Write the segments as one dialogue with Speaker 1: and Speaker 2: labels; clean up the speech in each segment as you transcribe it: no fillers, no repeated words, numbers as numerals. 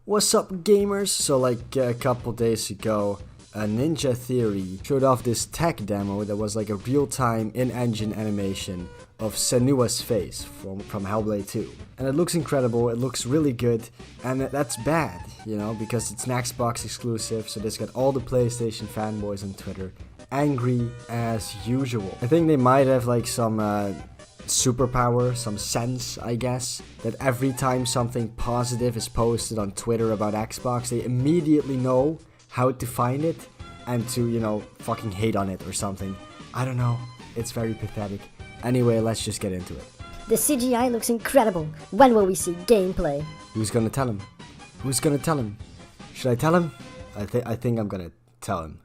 Speaker 1: What's up, gamers? So like a couple days ago, Ninja Theory showed off this tech demo that was like a real-time in-engine animation of Senua's face from Hellblade 2. And it looks incredible, it looks really good, and that's bad, you know, because it's an Xbox exclusive, so this got all the PlayStation fanboys on Twitter angry as usual. I think they might have like some superpower, some sense, I guess, that every time something positive is posted on Twitter about Xbox, they immediately know how to find it and to, you know, fucking hate on it or something. I don't know. It's very pathetic. Anyway, let's just get into it.
Speaker 2: The CGI looks incredible. When will we see gameplay?
Speaker 1: Who's gonna tell him? Who's gonna tell him? Should I tell him? I think I'm gonna tell him.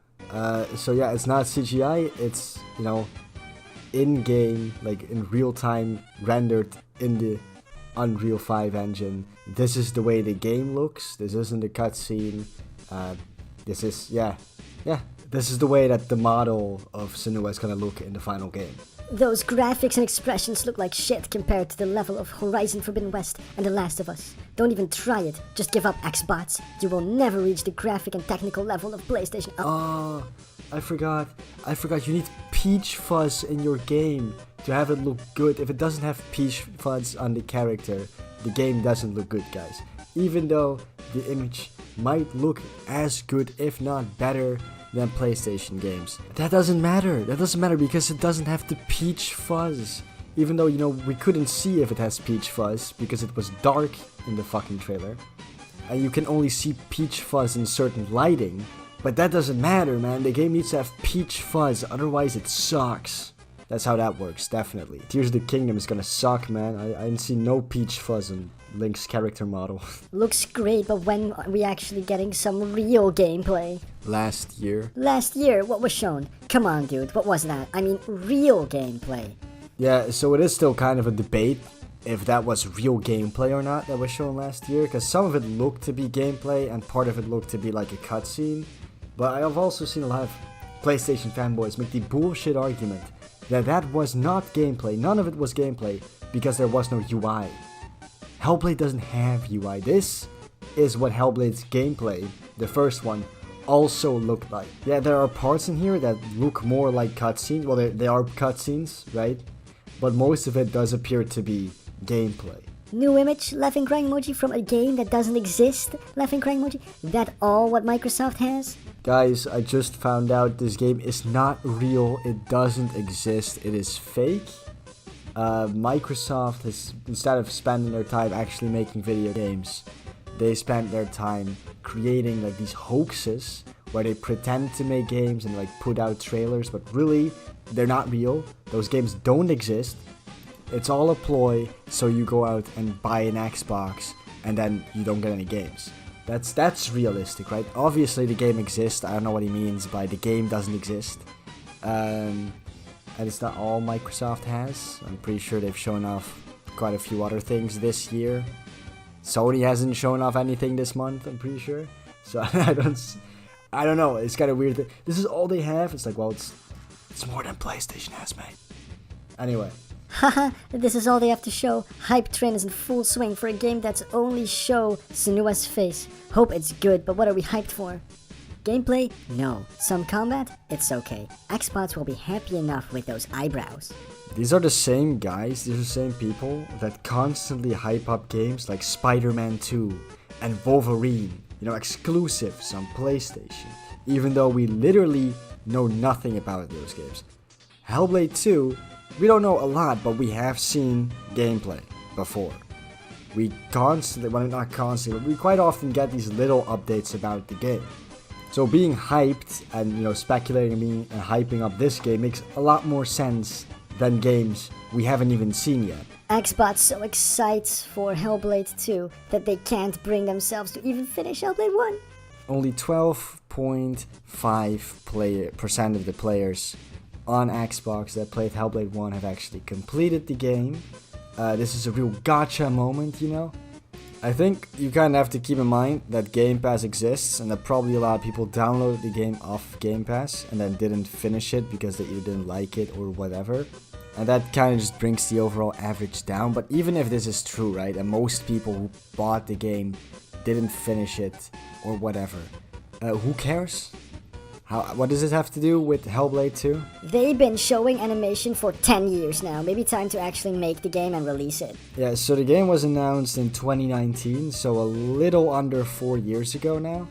Speaker 1: So yeah, it's not CGI, it's, you know, in-game, like in real time, rendered in the Unreal 5 engine. This is the way the game looks. This isn't a cutscene. This is, this is the way that the model of Senua is gonna look in the final game.
Speaker 2: Those graphics and expressions look like shit compared to the level of Horizon Forbidden West and The Last of Us. Don't even try it. Just give up, Xbox. You will never reach the graphic and technical level of PlayStation.
Speaker 1: Oh, I forgot. You need Peach Fuzz in your game to have it look good. If it doesn't have Peach Fuzz on the character, the game doesn't look good, guys. Even though the image might look as good, if not better, than PlayStation games. That doesn't matter. That doesn't matter because it doesn't have the Peach Fuzz. Even though, you know, we couldn't see if it has Peach Fuzz because it was dark in the fucking trailer. And you can only see Peach Fuzz in certain lighting. But that doesn't matter, man. The game needs to have Peach Fuzz, otherwise it sucks. That's how that works, definitely. Tears of the Kingdom is gonna suck, man. I didn't see no Peach Fuzz in Link's character model.
Speaker 2: Looks great, but when are we actually getting some real gameplay?
Speaker 1: Last year.
Speaker 2: Last year, what was shown? Come on, dude, what was that? I mean, real gameplay.
Speaker 1: Yeah, so it is still kind of a debate if that was real gameplay or not that was shown last year, because some of it looked to be gameplay and part of it looked to be like a cutscene. But I have also seen a lot of PlayStation fanboys make the bullshit argument that that was not gameplay. None of it was gameplay because there was no UI. Hellblade doesn't have UI. This is what Hellblade's gameplay, the first one, also looked like. Yeah, there are parts in here that look more like cutscenes. Well, they are cutscenes, right? But most of it does appear to be gameplay.
Speaker 2: New image, laughing crying emoji from a game that doesn't exist, laughing crying emoji? That all what Microsoft has?
Speaker 1: Guys, I just found out this game is not real. It doesn't exist. It is fake. Microsoft has, instead of spending their time actually making video games, they spent their time creating like these hoaxes where they pretend to make games and like put out trailers, but really they're not real. Those games don't exist. It's all a ploy so you go out and buy an Xbox and then you don't get any games. That's realistic, right? Obviously the game exists. I don't know what he means by the game doesn't exist. And it's not all Microsoft has. I'm pretty sure they've shown off quite a few other things this year. Sony hasn't shown off anything this month, I'm pretty sure. So I don't know. It's kind of weird that this is all they have. It's like, well, it's more than PlayStation has, mate. Anyway.
Speaker 2: Haha, this is all they have to show. Hype train is in full swing for a game that's only show Senua's face. Hope it's good, but what are we hyped for? Gameplay? No. Some combat? It's okay. Xbox will be happy enough with those eyebrows.
Speaker 1: These are the same guys, these are the same people that constantly hype up games like Spider-Man 2 and Wolverine, you know, exclusives on PlayStation, even though we literally know nothing about those games. Hellblade 2, we don't know a lot, but we have seen gameplay before. We constantly, well not constantly, but we quite often get these little updates about the game. So being hyped and, you know, speculating and hyping up this game makes a lot more sense than games we haven't even seen yet.
Speaker 2: Xbox so excited for Hellblade 2 that they can't bring themselves to even finish Hellblade 1.
Speaker 1: Only 12.5% of the players on Xbox that played Hellblade 1 have actually completed the game. This is a real gotcha moment, you know? I think you kind of have to keep in mind that Game Pass exists and that probably a lot of people downloaded the game off Game Pass and then didn't finish it because they either didn't like it or whatever. And that kind of just brings the overall average down. But even if this is true, right, and most people who bought the game didn't finish it or whatever. Who cares? What does this have to do with Hellblade 2?
Speaker 2: They've been showing animation for 10 years now. Maybe time to actually make the game and release it.
Speaker 1: Yeah, so the game was announced in 2019, so a little under 4 years ago now.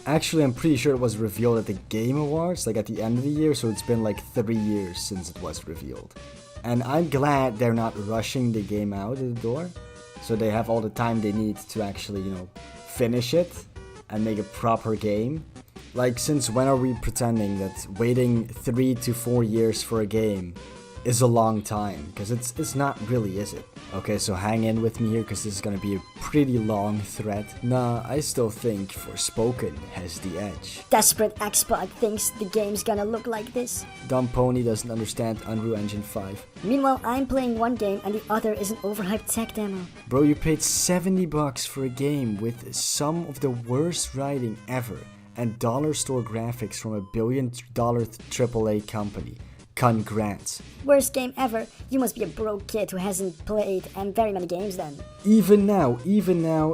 Speaker 1: Actually, I'm pretty sure it was revealed at the Game Awards, like at the end of the year, so it's been like 3 years since it was revealed. And I'm glad they're not rushing the game out of the door, so they have all the time they need to actually, finish it and make a proper game. Like, since when are we pretending that waiting 3 to 4 years for a game is a long time? Because it's not really, is it? Okay, so hang in with me here, because this is gonna be a pretty long thread. Nah, I still think Forspoken has the edge.
Speaker 2: Desperate Xbot thinks the game's gonna look like this.
Speaker 1: Dumb Pony doesn't understand Unreal Engine 5.
Speaker 2: Meanwhile, I'm playing one game and the other is an overhyped tech demo.
Speaker 1: Bro, you paid $70 for a game with some of the worst writing ever and dollar store graphics from a $1 billion AAA company. Congrats.
Speaker 2: Worst game ever. You must be a broke kid who hasn't played very many games then.
Speaker 1: Even now,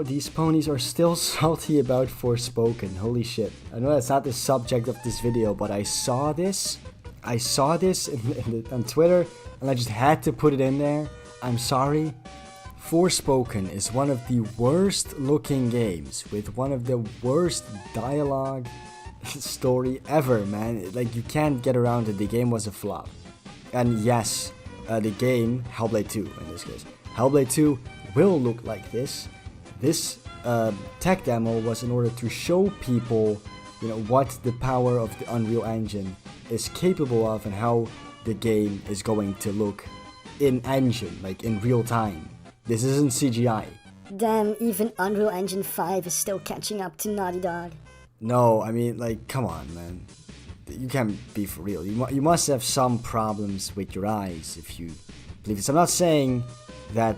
Speaker 1: these ponies are still salty about Forspoken. Holy shit. I know that's not the subject of this video, but I saw this on Twitter, and I just had to put it in there. I'm sorry. Forspoken is one of the worst looking games with one of the worst dialogue story ever, man. Like, you can't get around it. The game was a flop. And yes, the game, Hellblade 2 in this case, Hellblade 2 will look like this. This tech demo was in order to show people, what the power of the Unreal Engine is capable of and how the game is going to look in engine, like in real time. This isn't CGI.
Speaker 2: Damn, even Unreal Engine 5 is still catching up to Naughty Dog.
Speaker 1: No, I mean, like, come on, man. You can't be for real. You must have some problems with your eyes if you believe this. I'm not saying that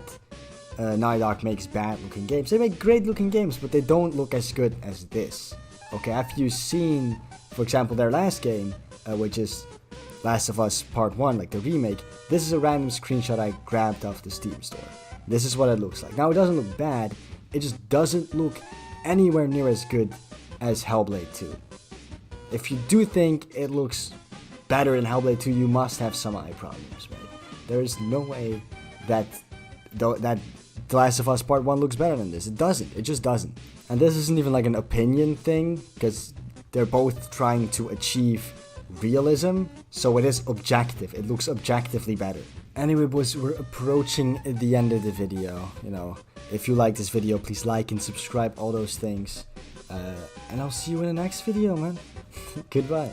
Speaker 1: Naughty Dog makes bad-looking games. They make great-looking games, but they don't look as good as this. Okay, have you seen, for example, their last game, which is Last of Us Part 1, like the remake? This is a random screenshot I grabbed off the Steam store. This is what it looks like. Now, it doesn't look bad. It just doesn't look anywhere near as good as Hellblade 2. If you do think it looks better than Hellblade 2, you must have some eye problems, right? There is no way that The Last of Us Part 1 looks better than this. It doesn't. It just doesn't. And this isn't even like an opinion thing, because they're both trying to achieve realism, so it is objective. It looks objectively better. Anyway, boys, we're approaching the end of the video. If you like this video, please like and subscribe, all those things. And I'll see you in the next video, man. Goodbye.